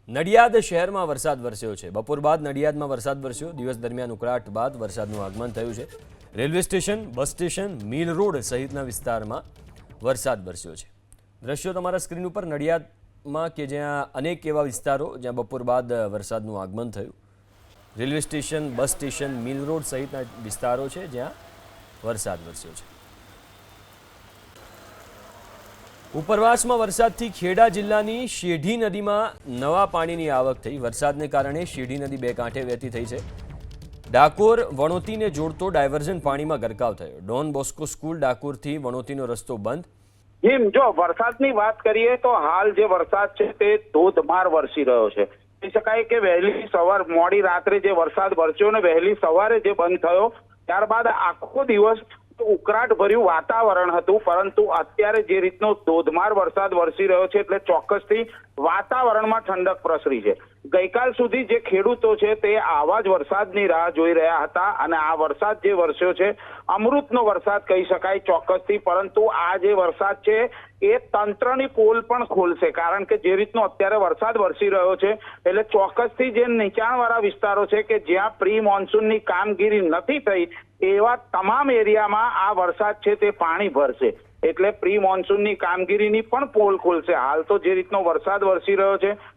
નડિયાદ શહેરમાં વરસાદ વરસ્યો છે। બપોર બાદ નડિયાદમાં વરસાદ વરસ્યો। દિવસ દરમિયાન ઉકળાટ બાદ વરસાદનું આગમન થયું છે। Railway station, bus station, mill road સહિતના વિસ્તારમાં વરસાદ વરસ્યો છે। દ્રશ્યો તમારા સ્ક્રીન ઉપર નડિયાદમાં કે જ્યાં અનેક એવા વિસ્તારો જ્યાં બપોર બાદ વરસાદનું આગમન થયું। Railway station, bus station, mill road સહિતના વિસ્તારો છે જ્યાં વરસાદ વરસ્યો છે। ઉપરવાસમાં વરસાદથી ખેડા જિલ્લાની શેઢી નદીમાં નવા પાણીની આવક થઈ। વરસાદને કારણે શેઢી નદી બે કાંઠે વહેતી થઈ છે। ડાકોર વણોતીને જોડતો ડાયવર્ઝન પાણીમાં ગરકાવ થયો। ડોન બોસ્કો સ્કૂલ ડાકોરથી વણોતીનો રસ્તો બંધ। જો વરસાદની વાત કરીએ તો હાલ જે વરસાદ છે તે ધોધમાર વરસી રહ્યો છે। કહી શકાય કે વહેલી સવાર મોડી રાત્રે જે વરસાદ વરસ્યો ને વહેલી સવારે જે બંધ થયો ત્યારબાદ આખો દિવસ ઉકળાટ ભર્યું વાતાવરણ હતું, પરંતુ અત્યારે જે રીતનો ધોધમાર વરસાદ વરસી રહ્યો છે એટલે ચોક્કસથી વાતાવરણમાં ઠંડક પ્રસરી છે। ગઈકાલ સુધી જે ખેડૂતો છે તે આવા જ વરસાદની રાહ જોઈ રહ્યા હતા અને આ વરસાદ જે વરસ્યો છે અમૃતનો વરસાદ કહી શકાય ચોક્કસથી, પરંતુ આ જે વરસાદ છે એ તંત્રની પોલ પણ ખોલશે, કારણ કે જે રીતનો અત્યારે વરસાદ વરસી રહ્યો છે એટલે ચોક્કસથી જે નીચાણવાળા વિસ્તારો છે કે જ્યાં પ્રી મોન્સૂનની કામગીરી નથી થઈ એવા તમામ એરિયામાં આ વરસાદ છે તે પાણી ભરશે, એટલે પ્રી મોન્સૂનની કામગીરીની પણ પોલ ખોલશે। હાલ તો જે રીતનો વરસાદ વરસી રહ્યો છે